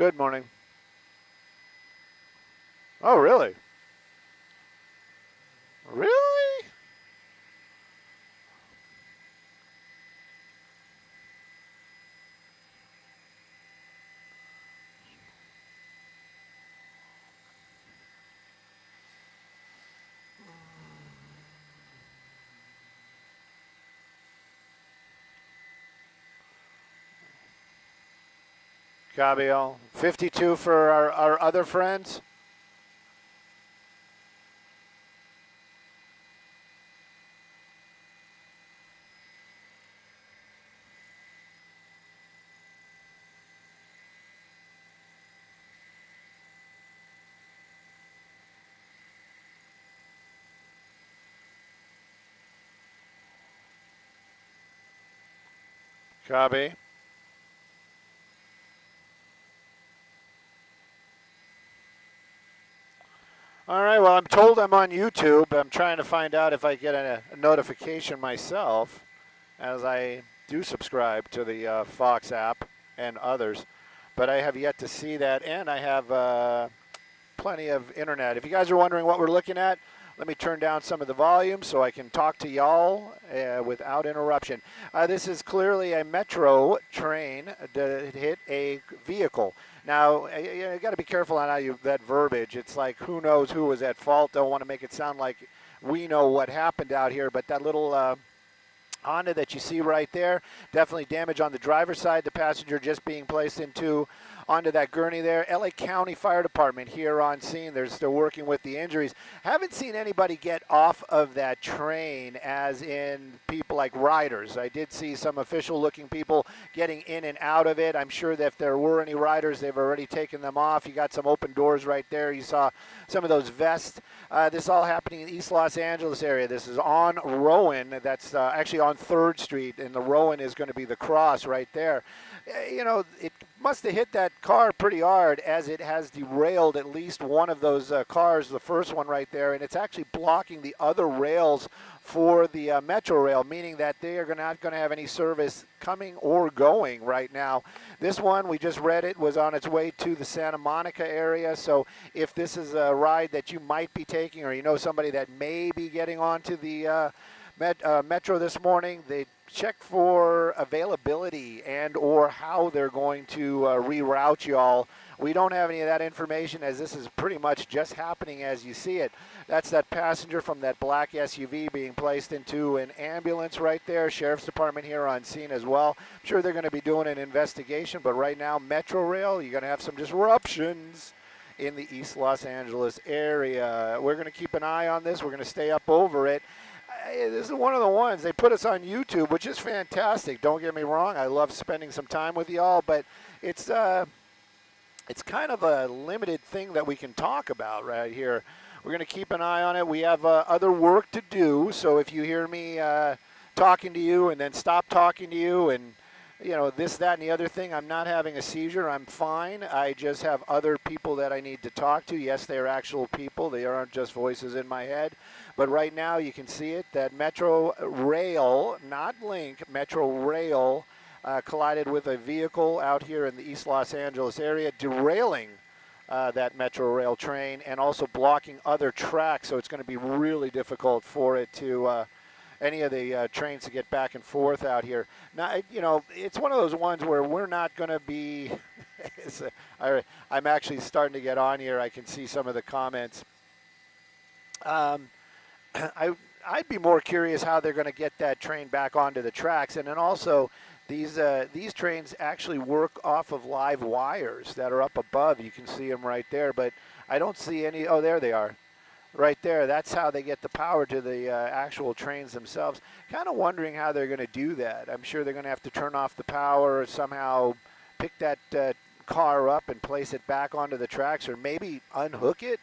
Good morning. Oh, really? Really? Gabriel. 52 for our other friends. Copy. All right, well, I'm told I'm on YouTube. I'm trying to find out if I get a notification myself, as I do subscribe to the Fox app and others. But I have yet to see that, and I have plenty of internet. If you guys are wondering what we're looking at, let me turn down some of the volume so I can talk to y'all without interruption. This is clearly a metro train that hit a vehicle. Now, you got to be careful on how that verbiage. It's like who knows who was at fault. Don't want to make it sound like we know what happened out here, but that little Honda that you see right there, definitely damage on the driver's side. The passenger just being placed onto that gurney there. LA County Fire Department here on scene. They're still working with the injuries. Haven't seen anybody get off of that train, as in people like riders. I did see some official-looking people getting in and out of it. I'm sure that if there were any riders, they've already taken them off. You got some open doors right there. You saw some of those vests. This all happening in East Los Angeles area. This is on Rowan. That's actually on 3rd Street, and the Rowan is going to be the cross right there. You know, it must have hit that car pretty hard, as it has derailed at least one of those cars, the first one right there, and it's actually blocking the other rails for the Metro Rail, meaning that they are not going to have any service coming or going right now. This one, we just read it, was on its way to the Santa Monica area, so if this is a ride that you might be taking, or you know somebody that may be getting onto the Metro this morning, they check for availability and or how they're going to reroute y'all. We don't have any of that information, as this is pretty much just happening as you see it. That's that passenger from that black SUV being placed into an ambulance right there. Sheriff's Department here on scene as well. I'm sure they're going to be doing an investigation, but right now, Metro Rail, you're going to have some disruptions in the East Los Angeles area. We're going to keep an eye on this. We're going to stay up over it. This is one of the ones. They put us on YouTube, which is fantastic. Don't get me wrong. I love spending some time with y'all, but it's kind of a limited thing that we can talk about right here. We're going to keep an eye on it. We have other work to do, so if you hear me talking to you and then stop talking to you and, you know, this, that, and the other thing, I'm not having a seizure. I'm fine. I just have other people that I need to talk to. Yes, they are actual people. They aren't just voices in my head. But right now you can see it, that Metro Rail, not Link, Metro Rail collided with a vehicle out here in the East Los Angeles area, derailing that Metro Rail train and also blocking other tracks. So it's going to be really difficult for it to any of the trains to get back and forth out here. Now, you know, it's one of those ones where we're not going to be I'm actually starting to get on here. I can see some of the comments. I'd be more curious how they're going to get that train back onto the tracks. And then also, these trains actually work off of live wires that are up above. You can see them right there, but I don't see any. Oh, there they are. Right there. That's how they get the power to the actual trains themselves. Kind of wondering how they're going to do that. I'm sure they're going to have to turn off the power or somehow pick that car up and place it back onto the tracks, or maybe unhook it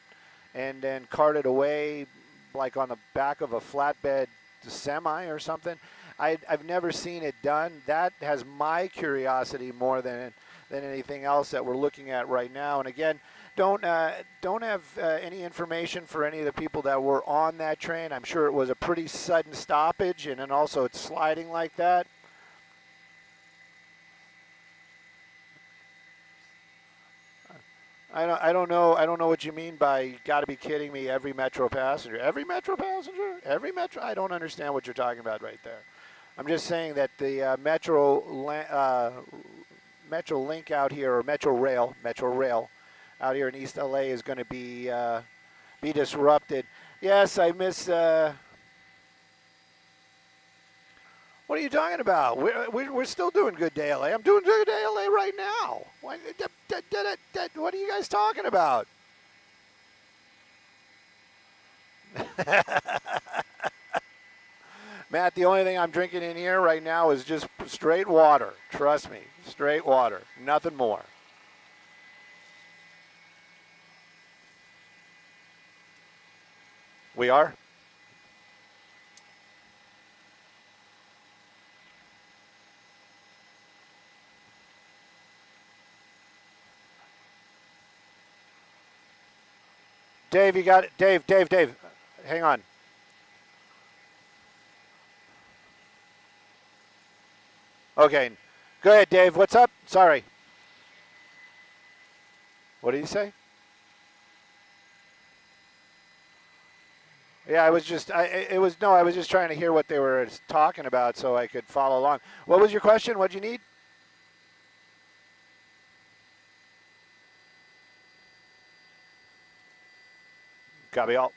and then cart it away like on the back of a flatbed semi or something. I've never seen it done. That has my curiosity more than anything else that we're looking at right now. And again, don't have any information for any of the people that were on that train. I'm sure it was a pretty sudden stoppage, and then also it's sliding like that. I don't know. I don't know what you mean by you got to be kidding me. Every Metro passenger. Every Metro passenger. Every Metro. I don't understand what you're talking about right there. I'm just saying that the Metro Link out here, or Metro Rail out here in East LA is going to be disrupted. Yes, I miss. What are you talking about? We're still doing Good Day LA. I'm doing Good Day LA right now. What are you guys talking about? Matt, the only thing I'm drinking in here right now is just straight water. Trust me, straight water. Nothing more. We are? Dave, you got it. Dave. Hang on. Okay. Go ahead, Dave. What's up? Sorry. What did he say? Yeah, I was just I was just trying to hear what they were talking about so I could follow along. What was your question? What do you need? Copy all.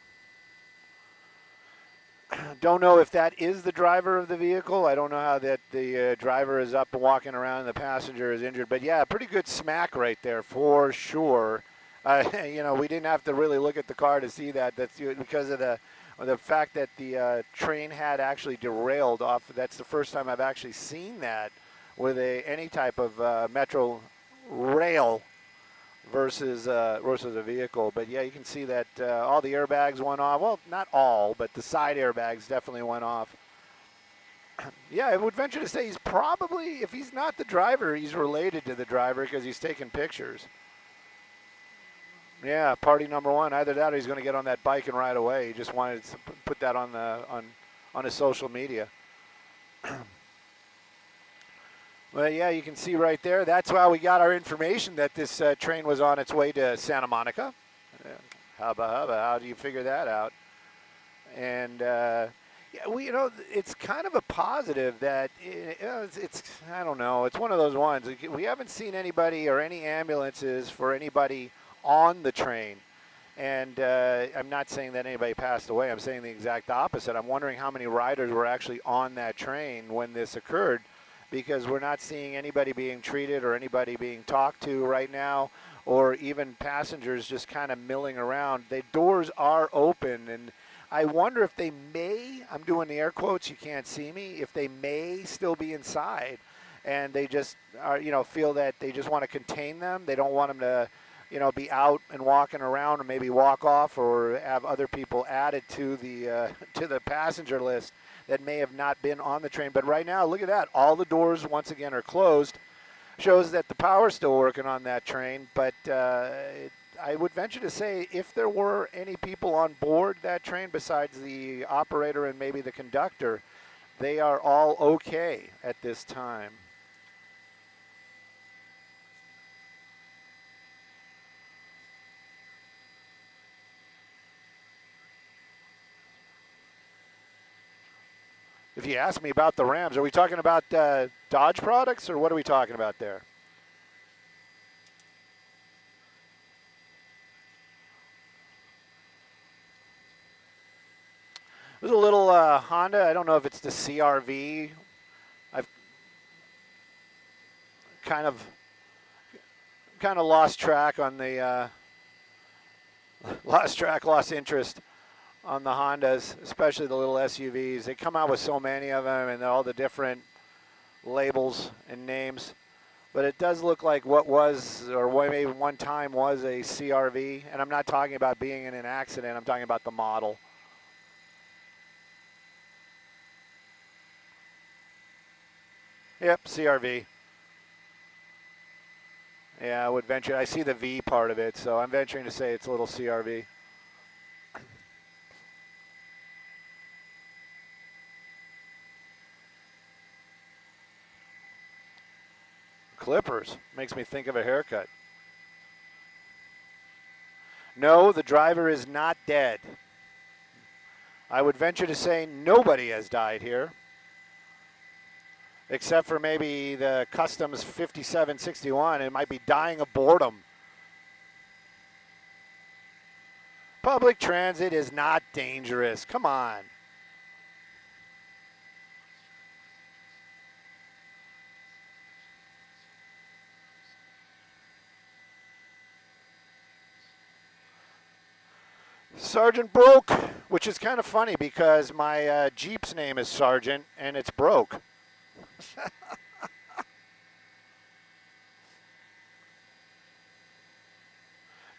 Don't know if that is the driver of the vehicle. I don't know how that the driver is up and walking around and the passenger is injured. But yeah, pretty good smack right there for sure. We didn't have to really look at the car to see that. That's because of the fact that the train had actually derailed off. That's the first time I've actually seen that with any type of metro rail versus a vehicle. But yeah, you can see that all the airbags went off. Well, not all, but the side airbags definitely went off. Yeah, I would venture to say he's probably, if he's not the driver, he's related to the driver because he's taking pictures. Yeah, party number one. Either that or he's going to get on that bike and ride away. He just wanted to put that on his social media. Well, yeah, you can see right there. That's how we got our information that this train was on its way to Santa Monica. Hubba. How do you figure that out? And yeah, it's kind of a positive that it's I don't know. It's one of those ones. We haven't seen anybody or any ambulances for anybody on the train. And I'm not saying that anybody passed away. I'm saying the exact opposite. I'm wondering how many riders were actually on that train when this occurred, because we're not seeing anybody being treated or anybody being talked to right now, or even passengers just kind of milling around. The doors are open, and I wonder if they may, I'm doing the air quotes, you can't see me, if they may still be inside, and they just are, feel that they just want to contain them. They don't want them to, be out and walking around and maybe walk off or have other people added to the passenger list that may have not been on the train. But right now, look at that. All the doors, once again, are closed. Shows that the power's still working on that train. But I would venture to say if there were any people on board that train besides the operator and maybe the conductor, they are all okay at this time. If you ask me about the Rams, are we talking about Dodge products, or what are we talking about there? There's a little Honda. I don't know if it's the CRV. I've kind of lost track on the lost interest on the Hondas, especially the little SUVs. They come out with so many of them and all the different labels and names. But it does look like what was, or what maybe one time was, a CRV. And I'm not talking about being in an accident. I'm talking about the model. Yep, CRV. Yeah, I would venture. I see the V part of it, so I'm venturing to say it's a little CRV. Clippers makes me think of a haircut. No, the driver is not dead. I would venture to say nobody has died here, except for maybe the Customs 5761. It might be dying of boredom. Public transit is not dangerous. Come on. Sergeant broke, which is kind of funny because my Jeep's name is Sergeant and it's broke.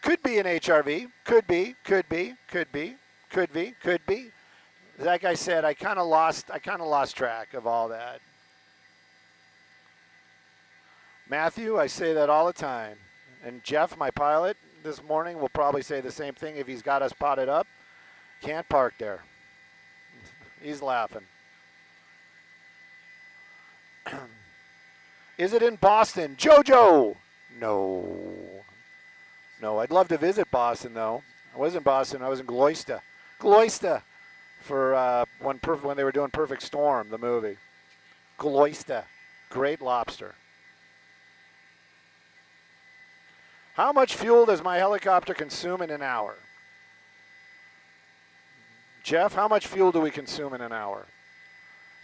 Could be an HRV. Could be. Like I said, I kind of lost track of all that. Matthew, I say that all the time. And Jeff, my pilot, this morning will probably say the same thing if he's got us potted up. Can't park there. He's laughing. Is it in Boston? Jojo! No. No, I'd love to visit Boston, though. I was in Boston. I was in Gloucester. Gloucester for when they were doing Perfect Storm, the movie. Gloucester. Great lobster. How much fuel does my helicopter consume in an hour? Jeff, how much fuel do we consume in an hour?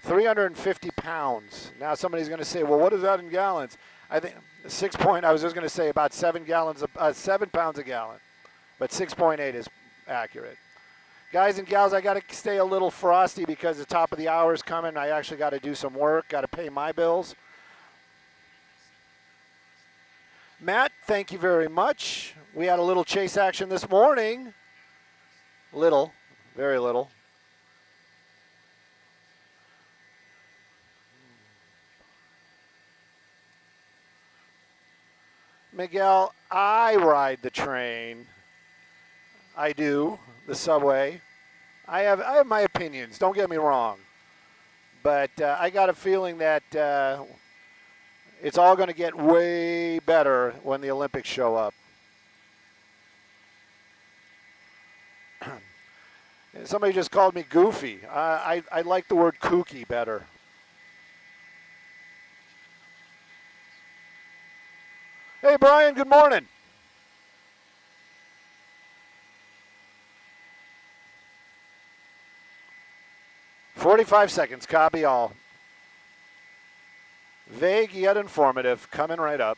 350 pounds. Now somebody's going to say, well, what is that in gallons? I think I was just going to say about 7 pounds a gallon. But 6.8 is accurate. Guys and gals, I got to stay a little frosty because the top of the hour is coming. I actually got to do some work, got to pay my bills. Matt, thank you very much. We had a little chase action this morning. Little, very little. Miguel, I ride the train. I do, the subway. I have my opinions, don't get me wrong. But I got a feeling that it's all going to get way better when the Olympics show up. Somebody just called me goofy. I like the word kooky better. Hey, Brian, good morning. "45 seconds, copy all." Vague yet informative, coming right up.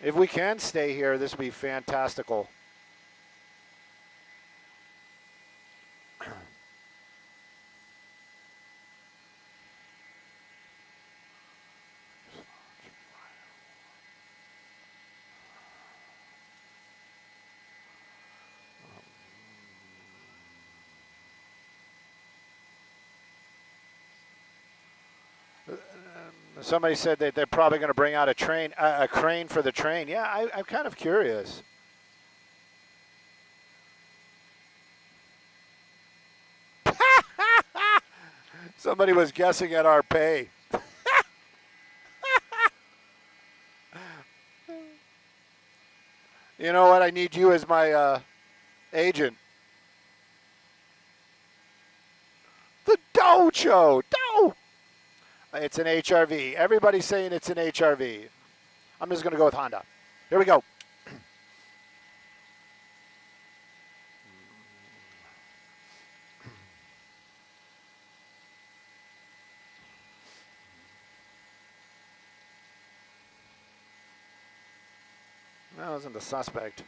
If we can stay here, this would be fantastical. Somebody said that they're probably going to bring out a crane for the train. Yeah, I'm kind of curious. Somebody was guessing at our pay. You know what? I need you as my agent. The Dojo. It's an HRV. Everybody's saying it's an HRV. I'm just going to go with Honda. Here we go. That wasn't the suspect.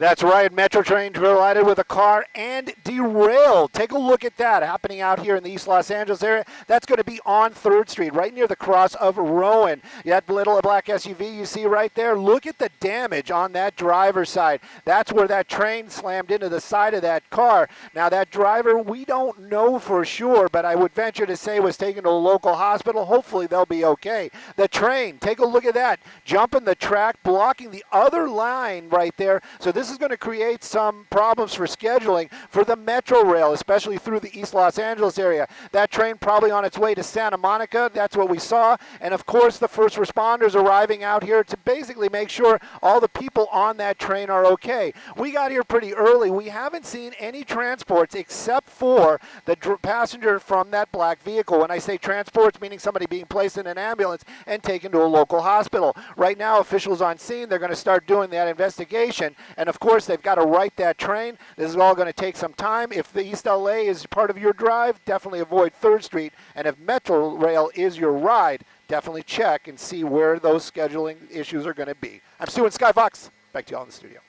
That's right. Metro train collided with a car and derailed. Take a look at that happening out here in the East Los Angeles area. That's going to be on 3rd Street, right near the cross of Rowan. That little black SUV you see right there, look at the damage on that driver's side. That's where that train slammed into the side of that car. Now, that driver, we don't know for sure, but I would venture to say was taken to a local hospital. Hopefully, they'll be okay. The train, take a look at that, jumping the track, blocking the other line right there. So this is going to create some problems for scheduling for the Metro Rail, especially through the East Los Angeles area. That train probably on its way to Santa Monica. That's what we saw. And, of course, the first responders arriving out here to basically make sure all the people on that train are okay. We got here pretty early. We haven't seen any transports except for the passenger from that black vehicle. When I say transports, meaning somebody being placed in an ambulance and taken to a local hospital. Right now, officials on scene, they're going to start doing that investigation. And, of course, they've got to right that train. This is all going to take some time. If the East LA is part of your drive, definitely avoid 3rd Street. And if Metro Rail is your ride, definitely check and see where those scheduling issues are going to be. I'm Stu and SkyFOX. Back to y'all in the studio.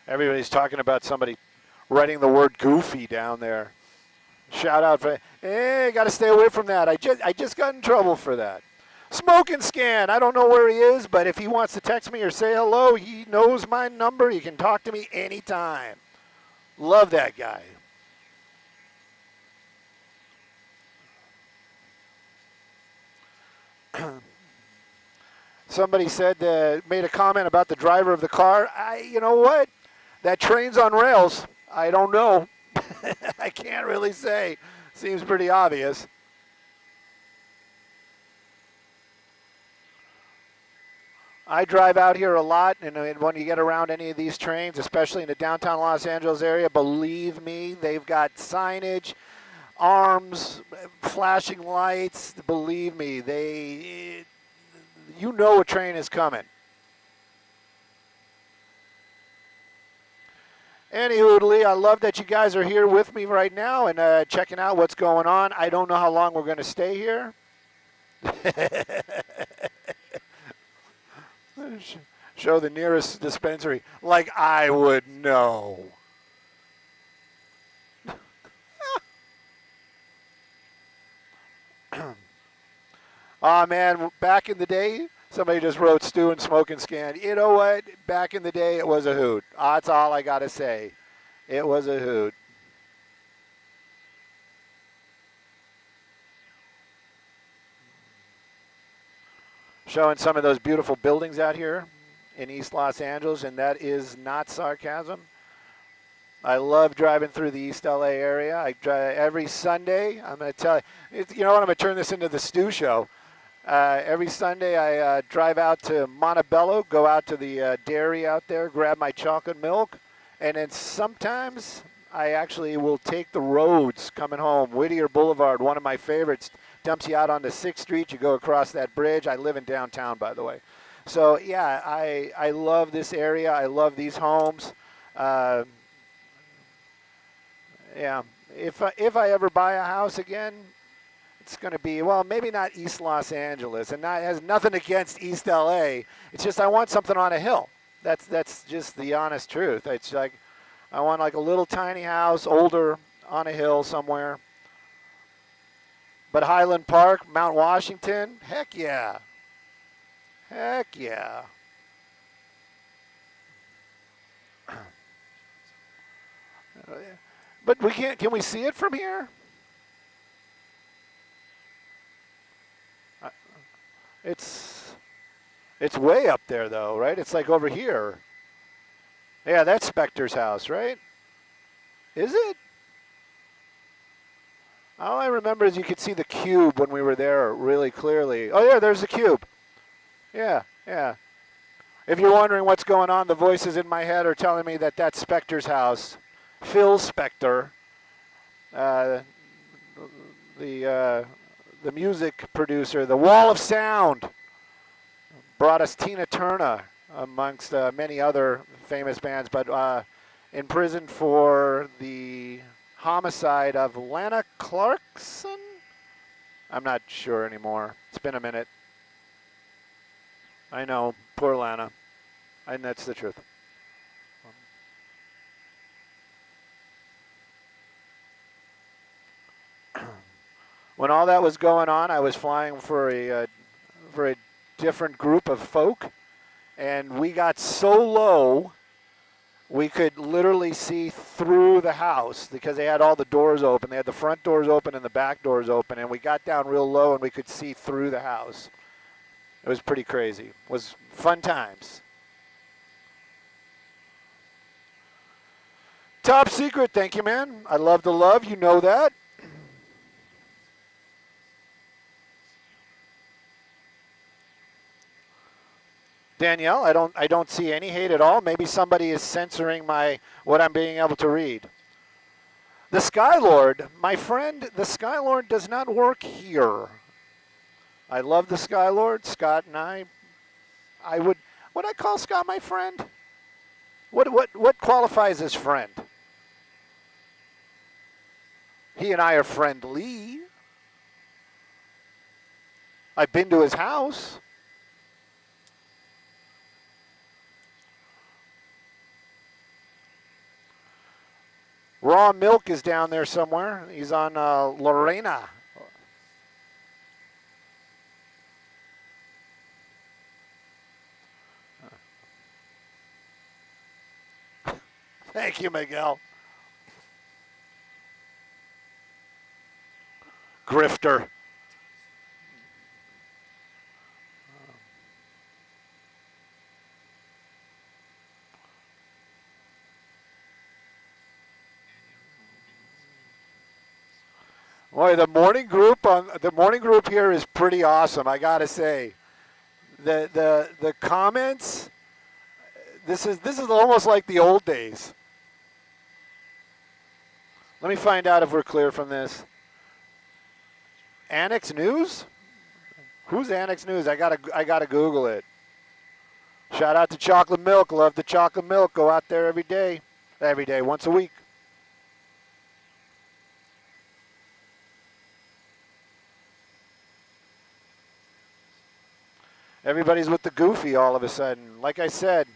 Everybody's talking about somebody writing the word goofy down there. Shout out for, hey, got to stay away from that. I just got in trouble for that. Smoke and Scan. I don't know where he is, but if he wants to text me or say hello, he knows my number. He can talk to me anytime. Love that guy. Somebody said, made a comment about the driver of the car. You know what? That train's on rails. I don't know. I can't really say. Seems pretty obvious. I drive out here a lot, and when you get around any of these trains, especially in the downtown Los Angeles area, believe me, they've got signage, arms, flashing lights. Believe me, you know a train is coming. Anywho, I love that you guys are here with me right now and checking out what's going on. I don't know how long we're going to stay here. Show the nearest dispensary. Like I would know. Oh, man, back in the day, somebody just wrote Stu and Smoke and Scan. You know what? Back in the day, it was a hoot. That's all I got to say. It was a hoot. Showing some of those beautiful buildings out here in East Los Angeles, and that is not sarcasm. I love driving through the East LA area. I drive every Sunday. I'm going to tell you, you know what? I'm going to turn this into the Stu Show. Every Sunday I drive out to Montebello, go out to the dairy out there, grab my chocolate milk, and then sometimes I actually will take the roads coming home. Whittier Boulevard, one of my favorites, dumps you out onto 6th Street. You go across that bridge. I live in downtown, by the way. So, yeah, I love this area. I love these homes. Yeah, if I ever buy a house again, it's going to be, well, maybe not East Los Angeles, and that has nothing against East LA. It's just I want something on a hill. That's just the honest truth. It's like I want like a little tiny house, older, on a hill somewhere. But Highland Park, Mount Washington, heck yeah. Heck yeah. But we can't, can we see it from here? It's way up there though, right? It's like over here. Yeah, that's Spector's house, right? Is it? All I remember is you could see the cube when we were there really clearly. Oh yeah, there's the cube. Yeah, yeah. If you're wondering what's going on, the voices in my head are telling me that that's Spector's house. Phil Spector. the music producer, the Wall of Sound, brought us Tina Turner amongst many other famous bands, but in prison for the homicide of Lana Clarkson? I'm not sure anymore. It's been a minute. I know, poor Lana. And that's the truth. When all that was going on, I was flying for a different group of folk, and we got so low we could literally see through the house because they had all the doors open. They had the front doors open and the back doors open, and we got down real low and we could see through the house. It was pretty crazy. It was fun times. Top secret, thank you, man. I love the love, you know that. Danielle, I don't see any hate at all. Maybe somebody is censoring what I'm being able to read. The Skylord, my friend, the Skylord does not work here. I love the Skylord. Scott and I would I call Scott my friend? What qualifies as friend? He and I are friendly. I've been to his house. Raw Milk is down there somewhere. He's on Lorena. Thank you, Miguel. Grifter. Boy, the morning group here is pretty awesome. I gotta say, the comments. This is almost like the old days. Let me find out if we're clear from this. Annex News? Who's Annex News? I gotta Google it. Shout out to Chocolate Milk. Love the chocolate milk. Go out there every day, once a week. Everybody's with the goofy all of a sudden. Like I said,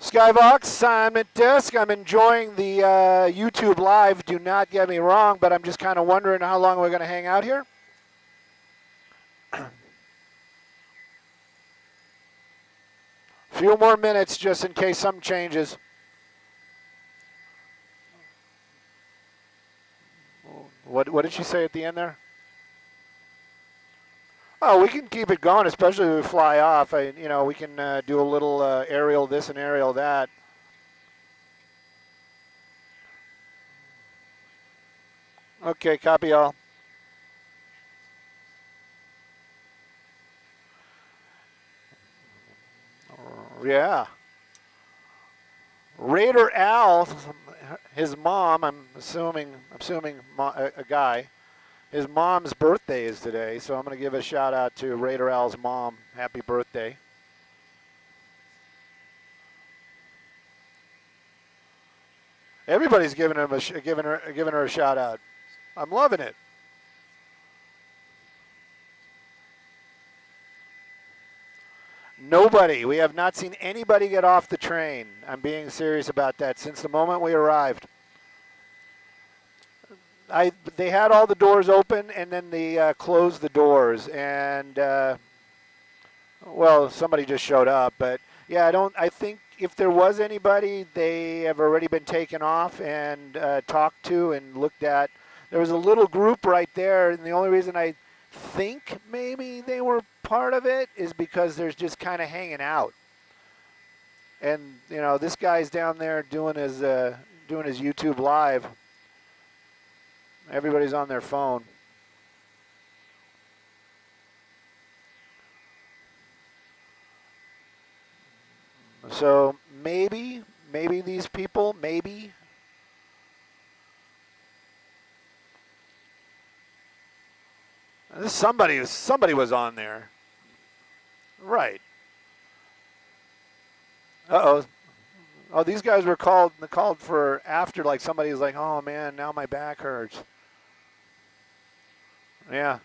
SkyFOX, assignment desk. I'm enjoying the YouTube live. Do not get me wrong, but I'm just kind of wondering how long we're going to hang out here. Few more minutes just in case something changes. What did she say at the end there? Oh, we can keep it going, especially if we fly off. We can do a little aerial this and aerial that. Okay, copy all. Yeah. Raider Al, his mom, I'm assuming a guy. His mom's birthday is today, so I'm going to give a shout out to Raider Al's mom. Happy birthday. Everybody's giving her a shout out. I'm loving it. Nobody. We have not seen anybody get off the train. I'm being serious about that since the moment we arrived. They had all the doors open, and then they closed the doors, and well, somebody just showed up. But yeah, I think if there was anybody, they have already been taken off and talked to and looked at. There was a little group right there, and the only reason I think maybe they were part of it is because they're just kind of hanging out. And this guy's down there doing his YouTube live. Everybody's on their phone. So maybe maybe these people, maybe. Somebody was on there. Right. Uh-oh. Oh, these guys were called for after, like somebody's like, oh man, now my back hurts. Yeah.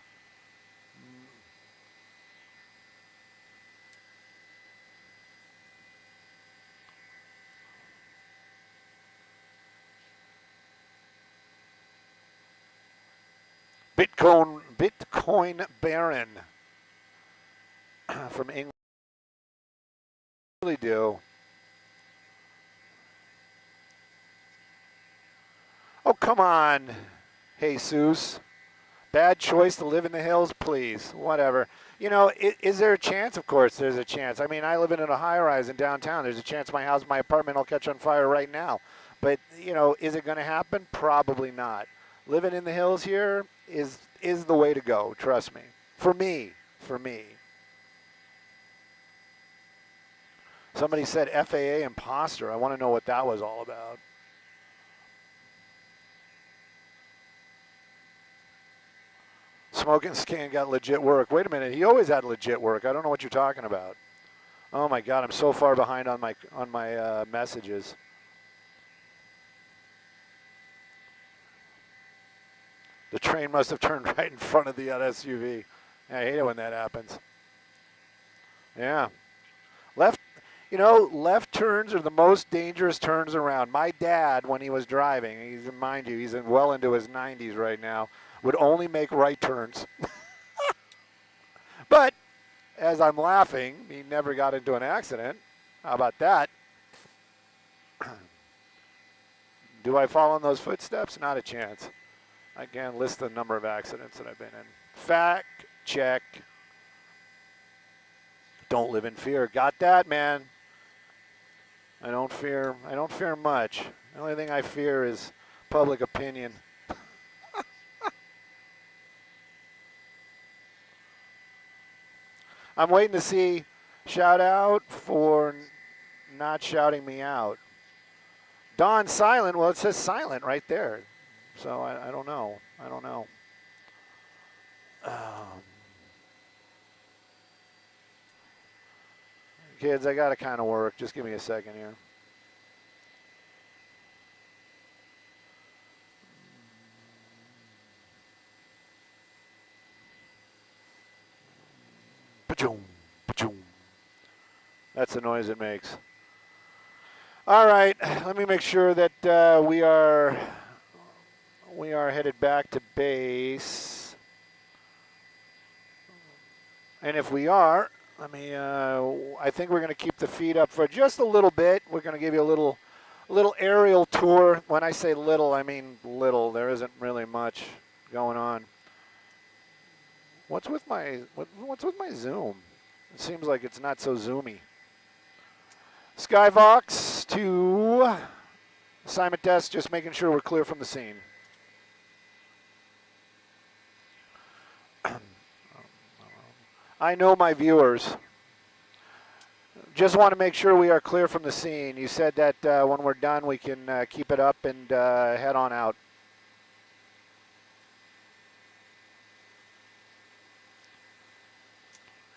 Bitcoin Baron from England. Really do. Oh, come on, Jesus. Bad choice to live in the hills, please. Whatever. You know, is there a chance? Of course, there's a chance. I mean, I live in a high-rise in downtown. There's a chance my apartment will catch on fire right now. But, you know, is it going to happen? Probably not. Living in the hills here is the way to go, trust me. For me. Somebody said FAA imposter. I want to know what that was all about. Smoking Scan got legit work. Wait a minute, he always had legit work. I don't know what you're talking about. Oh my God, I'm so far behind on my messages. The train must have turned right in front of the SUV. I hate it when that happens. Yeah. Left turns are the most dangerous turns around. My dad, when he was driving, mind you, he's well into his 90s right now, would only make right turns. But as I'm laughing, he never got into an accident. How about that? Do I follow in those footsteps? Not a chance. I can't list the number of accidents that I've been in. Fact check. Don't live in fear. Got that, man. I don't fear much. The only thing I fear is public opinion. I'm waiting to see shout out for not shouting me out. Don silent. Well, it says silent right there. So I don't know. Kids, I got to kind of work. Just give me a second here. Pachoom, pachoom. That's the noise it makes. All right, let me make sure that we are headed back to base. And if we are, I think we're going to keep the feed up for just a little bit. We're going to give you a little aerial tour. When I say little, I mean little. There isn't really much going on. What's with my zoom? It seems like it's not so zoomy. SkyFOX to assignment desk, just making sure we're clear from the scene. I know my viewers. Just want to make sure we are clear from the scene. You said that when we're done, we can keep it up and head on out.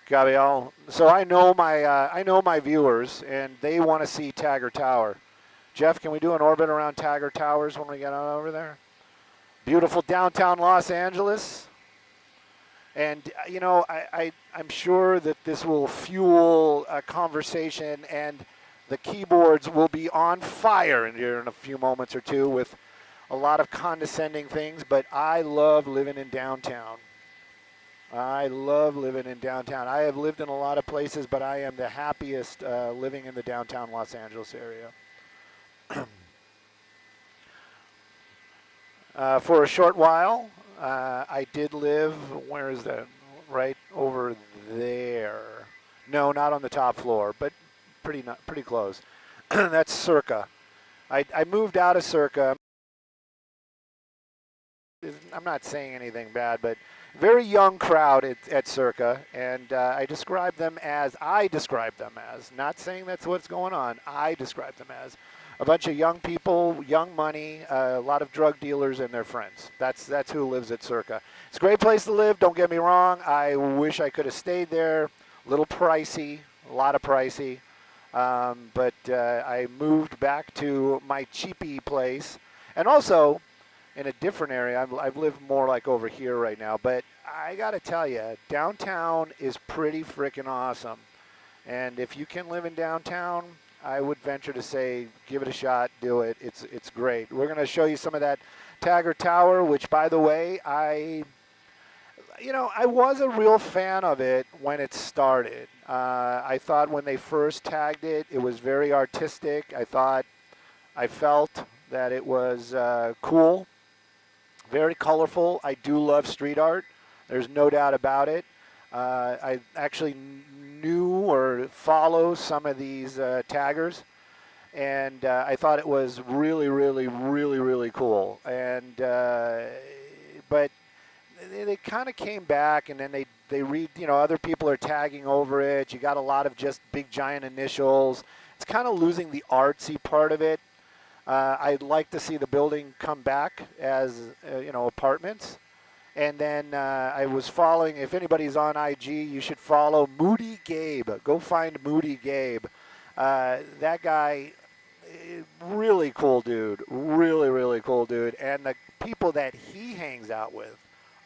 Gabriel. So I know my viewers, and they want to see Tagger Tower. Jeff, can we do an orbit around Tagger Towers when we get on over there? Beautiful downtown Los Angeles. And, you know, I'm sure that this will fuel a conversation, and the keyboards will be on fire in a few moments or two with a lot of condescending things, but I love living in downtown. I love living in downtown. I have lived in a lot of places, but I am the happiest living in the downtown Los Angeles area. For a short while, I did live, where is that? Right over there. No, not on the top floor, but pretty close. That's Circa. I moved out of Circa. I'm not saying anything bad, but very young crowd at Circa, and I describe them as, not saying that's what's going on, I describe them as a bunch of young people, young money, a lot of drug dealers and their friends. That's who lives at Circa. It's a great place to live, don't get me wrong. I wish I could have stayed there. A little pricey, a lot of pricey. But I moved back to my cheapy place. And also, in a different area, I've lived more like over here right now. But I got to tell you, downtown is pretty freaking awesome. And if you can live in downtown, I would venture to say, give it a shot, do it. It's great. We're going to show you some of that Taggart Tower, which, by the way, I was a real fan of it when it started. I thought when they first tagged it, it was very artistic. I felt that it was cool, very colorful. I do love street art. There's no doubt about it. I actually knew or follow some of these taggers, and I thought it was really, really, really, really cool. And but they kind of came back, and then they read, other people are tagging over it. You got a lot of just big giant initials. It's kind of losing the artsy part of it. I'd like to see the building come back as apartments. And then I was following, if anybody's on IG, you should follow Moody Gabe. Go find Moody Gabe. That guy, really cool dude. Really, really cool dude. And the people that he hangs out with,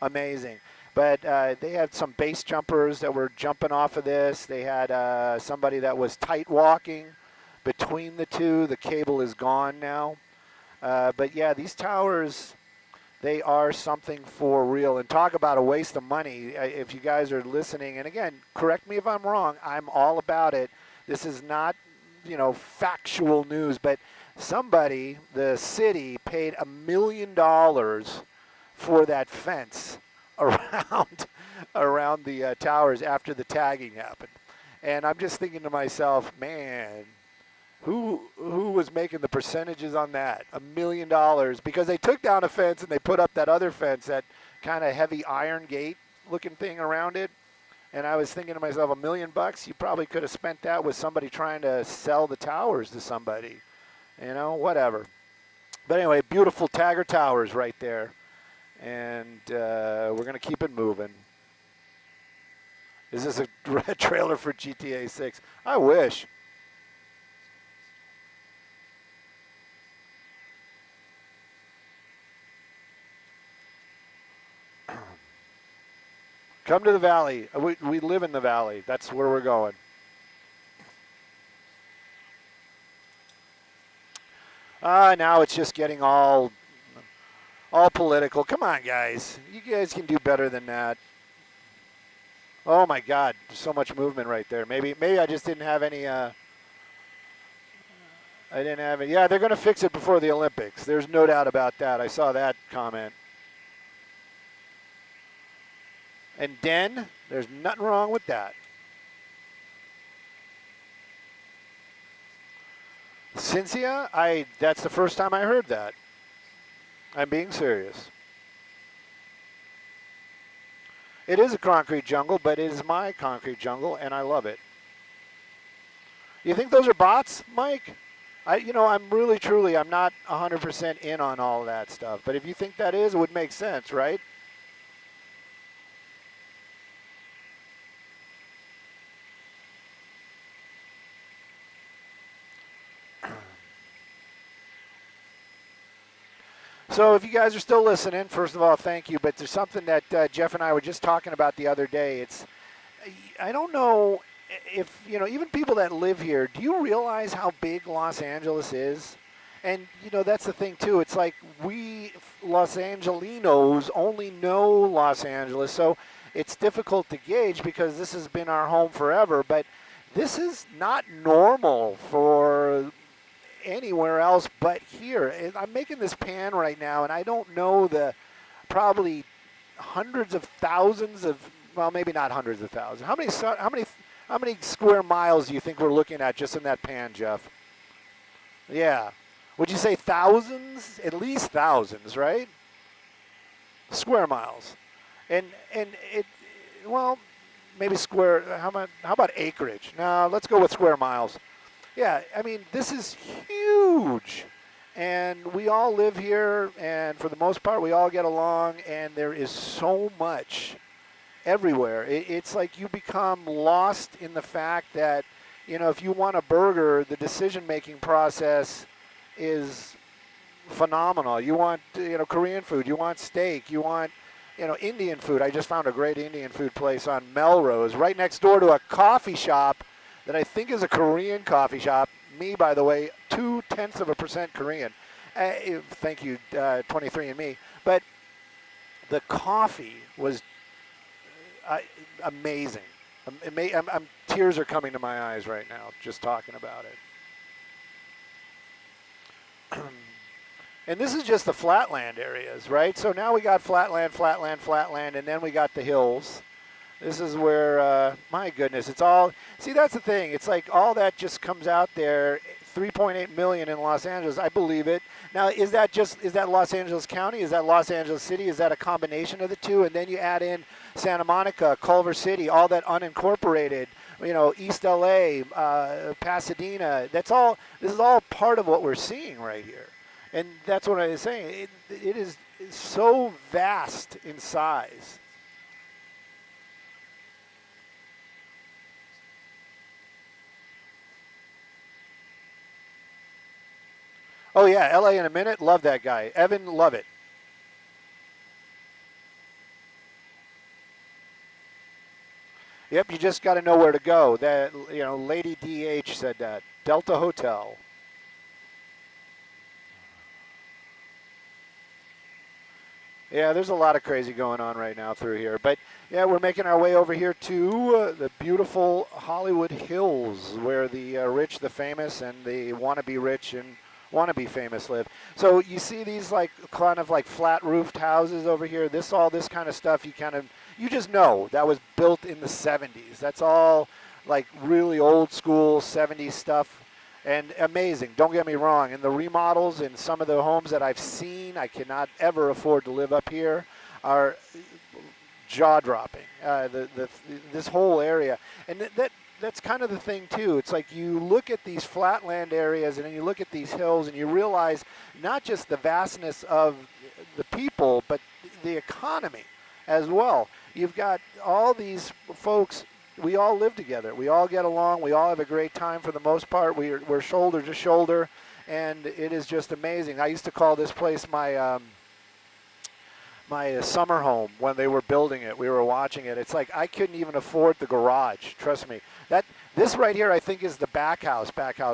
amazing. But they had some base jumpers that were jumping off of this. They had somebody that was tight walking between the two. The cable is gone now. But yeah, these towers, they are something for real. And talk about a waste of money. If you guys are listening, and again, correct me if I'm wrong, I'm all about it. This is not, factual news, but somebody, the city, paid $1 million for that fence around the towers after the tagging happened. And I'm just thinking to myself, man, who was making the percentages on that? $1 million, because they took down a fence and they put up that other fence, that kind of heavy iron gate looking thing around it. And I was thinking to myself, $1 million, you probably could have spent that with somebody trying to sell the towers to somebody, whatever. But anyway, beautiful Taggart Towers right there. And we're going to keep it moving. Is this a trailer for GTA 6? I wish. Come to the valley. We live in the valley. That's where we're going. Now it's just getting all political. Come on, guys. You guys can do better than that. Oh my God, there's so much movement right there. Maybe I just didn't have any. I didn't have it. Yeah, they're going to fix it before the Olympics. There's no doubt about that. I saw that comment. And Den, there's nothing wrong with that. Cynthia, that's the first time I heard that. I'm being serious. It is a concrete jungle, but it is my concrete jungle, and I love it. You think those are bots, Mike? I'm really, truly, I'm not 100% in on all that stuff. But if you think that is, it would make sense, right? So if you guys are still listening, first of all, thank you. But there's something that Jeff and I were just talking about the other day. I don't know if, even people that live here, do you realize how big Los Angeles is? And, that's the thing, too. It's like we Los Angelinos only know Los Angeles. So it's difficult to gauge because this has been our home forever. But this is not normal for anywhere else but here. I'm making this pan right now, and I don't know the probably hundreds of thousands of, well, maybe not hundreds of thousands. How many square miles do you think we're looking at just in that pan, Jeff? Yeah. Would you say thousands? At least thousands, right? Square miles. And it, well, maybe square, how about acreage? No, let's go with square miles. Yeah, I mean, this is huge. And we all live here, and for the most part, we all get along, and there is so much everywhere. It's like you become lost in the fact that, you know, if you want a burger, the decision-making process is phenomenal. You want, you know, Korean food, you want steak, you want, you know, Indian food. I just found a great Indian food place on Melrose, right next door to a coffee shop that I think is a Korean coffee shop. Me, by the way, 0.2% Korean. Thank you, 23andMe. But the coffee was amazing. Tears are coming to my eyes right now just talking about it. And this is just the flatland areas, right? So now we got flatland, flatland, flatland, and then we got the hills. This is where, my goodness, it's all, see, that's the thing. It's like all that just comes out there, 3.8 million in Los Angeles. I believe it. Now, is that Los Angeles County? Is that Los Angeles City? Is that a combination of the two? And then you add in Santa Monica, Culver City, all that unincorporated, you know, East LA, Pasadena. This is all part of what we're seeing right here. And that's what I was saying. It is so vast in size. Oh, yeah, LA in a minute. Love that guy. Evan, love it. Yep, you just got to know where to go. That, you know, Lady DH said that. Delta Hotel. Yeah, there's a lot of crazy going on right now through here. But, yeah, we're making our way over here to the beautiful Hollywood Hills where the rich, the famous, and the wannabe rich and wannabe famous live. So you see these like kind of like flat roofed houses over here. All this kind of stuff you just know that was built in the 70s. That's all like really old school 70s stuff. And amazing, don't get me wrong. And the remodels in some of the homes that I've seen, I cannot ever afford to live up here, are jaw-dropping. This whole area. And that's kind of the thing, too. It's like you look at these flatland areas and then you look at these hills and you realize not just the vastness of the people, but the economy as well. You've got all these folks. We all live together. We all get along. We all have a great time for the most part. We're shoulder to shoulder, and it is just amazing. I used to call this place my my summer home when they were building it. We were watching it. It's like I couldn't even afford the garage. Trust me. This right here, I think, is the back house,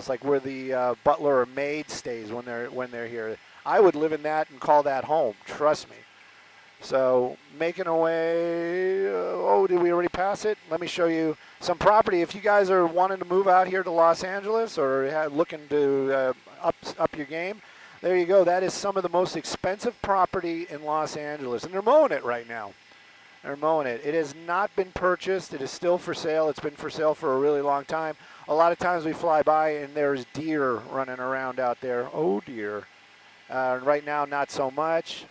like where the butler or maid stays when they're here. I would live in that and call that home. Trust me. So making our way, did we already pass it? Let me show you some property. If you guys are wanting to move out here to Los Angeles or looking to up your game, there you go. That is some of the most expensive property in Los Angeles. And they're mowing it right now. They're mowing it. It has not been purchased. It is still for sale. It's been for sale for a really long time. A lot of times we fly by and there's deer running around out there. Oh, dear. Right now, not so much.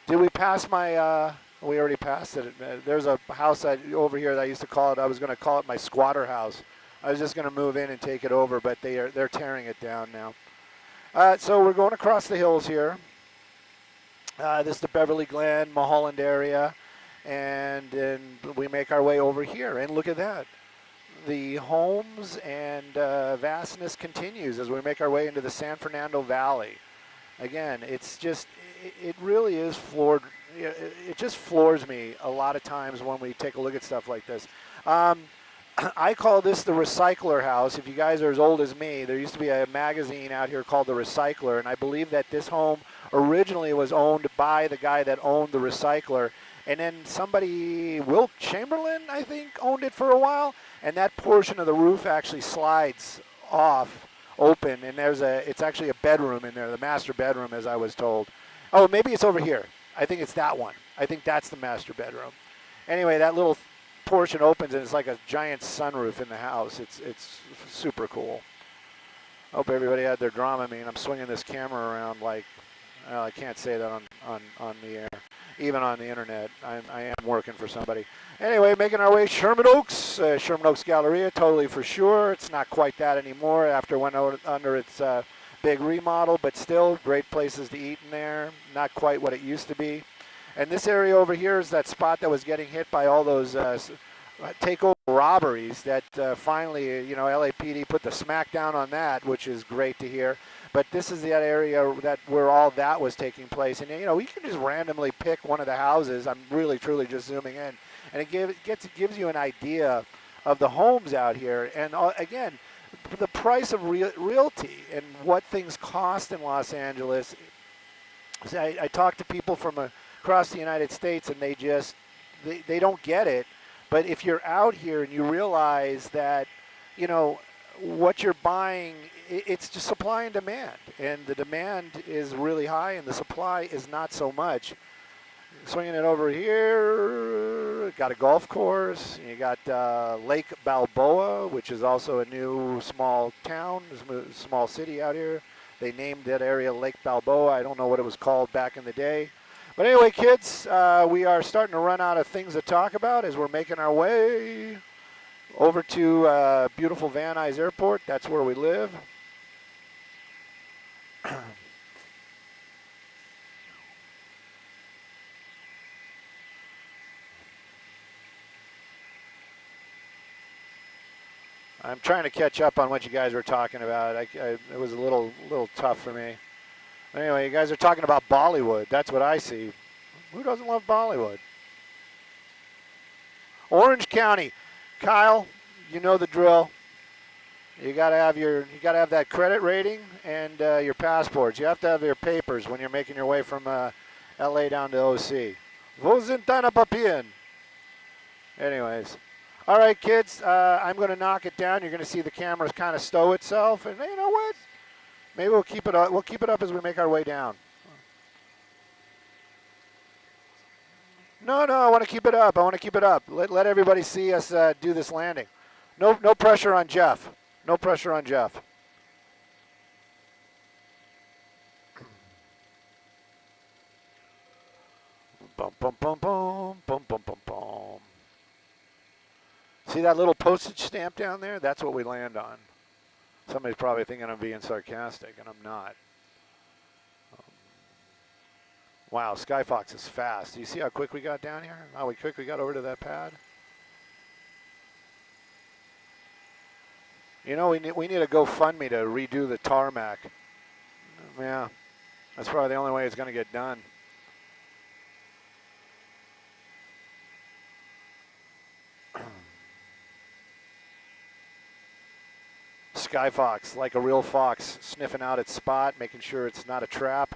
Did we pass my, we already passed it. There's a house over here that I used to call it, I was going to call it my squatter house. I was just going to move in and take it over, but they're tearing it down now. So we're going across the hills here. This is the Beverly Glen, Mulholland area, and we make our way over here. And look at that. The homes and vastness continues as we make our way into the San Fernando Valley. Again, it's just, it really is floored. It just floors me a lot of times when we take a look at stuff like this. I call this the Recycler House. If you guys are as old as me, there used to be a magazine out here called The Recycler, and I believe that this home originally was owned by the guy that owned The Recycler, and then somebody, Wilt Chamberlain, I think, owned it for a while, and that portion of the roof actually slides off open, and it's actually a bedroom in there, the master bedroom, as I was told. Oh, maybe it's over here. I think it's that one. I think that's the master bedroom. Anyway, that little portion opens, and it's like a giant sunroof in the house. It's super cool. I hope everybody had their Dramamine. I'm swinging this camera around like, I can't say that on the air. even on the internet. I am working for somebody. Anyway, making our way Sherman Oaks Galleria, totally for sure. It's not quite that anymore after it went under its big remodel, but still great places to eat in there. Not quite what it used to be. And this area over here is that spot that was getting hit by all those takeover robberies that finally, you know, LAPD put the smack down on that, which is great to hear. But this is that area where all that was taking place. And, you know, we can just randomly pick one of the houses. I'm really, truly just zooming in. And it gives you an idea of the homes out here. And, again, the price of realty and what things cost in Los Angeles. See, I talk to people from across the United States, and they don't get it. But if you're out here and you realize that, you know, what you're buying, it's just supply and demand. And the demand is really high and the supply is not so much. Swinging it over here, got a golf course. You got Lake Balboa, which is also a new small town, small city out here. They named that area Lake Balboa. I don't know what it was called back in the day. But anyway, kids, we are starting to run out of things to talk about as we're making our way over to beautiful Van Nuys Airport. That's where we live. I'm trying to catch up on what you guys were talking about. It was a little tough for me. Anyway, you guys are talking about Bollywood. That's what I see. Who doesn't love Bollywood? Orange County. Kyle, you know the drill. You gotta have that credit rating and your passports. You have to have your papers when you're making your way from LA down to OC. Vos entana papien. Anyways. All right, kids, I'm going to knock it down. You're going to see the cameras kind of stow itself. And you know what? Maybe we'll keep it up. We'll keep it up as we make our way down. No, I want to keep it up. I want to keep it up. Let everybody see us do this landing. No pressure on Jeff. No pressure on Jeff. Bum, bum, bum, bum, bum, bum, bum, bum. See that little postage stamp down there? That's what we land on. Somebody's probably thinking I'm being sarcastic, and I'm not. Wow, SkyFOX is fast. Do you see how quick we got down here? How quick we got over to that pad? You know, we need a GoFundMe to redo the tarmac. Yeah, that's probably the only way it's going to get done. SkyFOX, like a real fox, sniffing out its spot, making sure it's not a trap.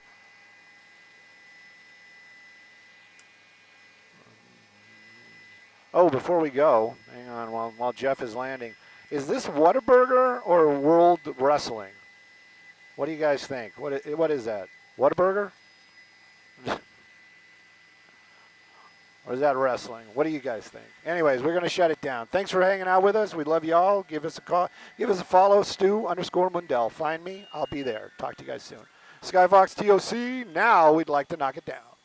Oh, before we go, hang on while Jeff is landing. Is this Whataburger or World Wrestling? What do you guys think? What is that? Whataburger? Or is that wrestling? What do you guys think? Anyways, we're going to shut it down. Thanks for hanging out with us. We love you all. Give us a call. Give us a follow, Stu_Mundell. Find me. I'll be there. Talk to you guys soon. SkyFOX TOC. Now we'd like to knock it down.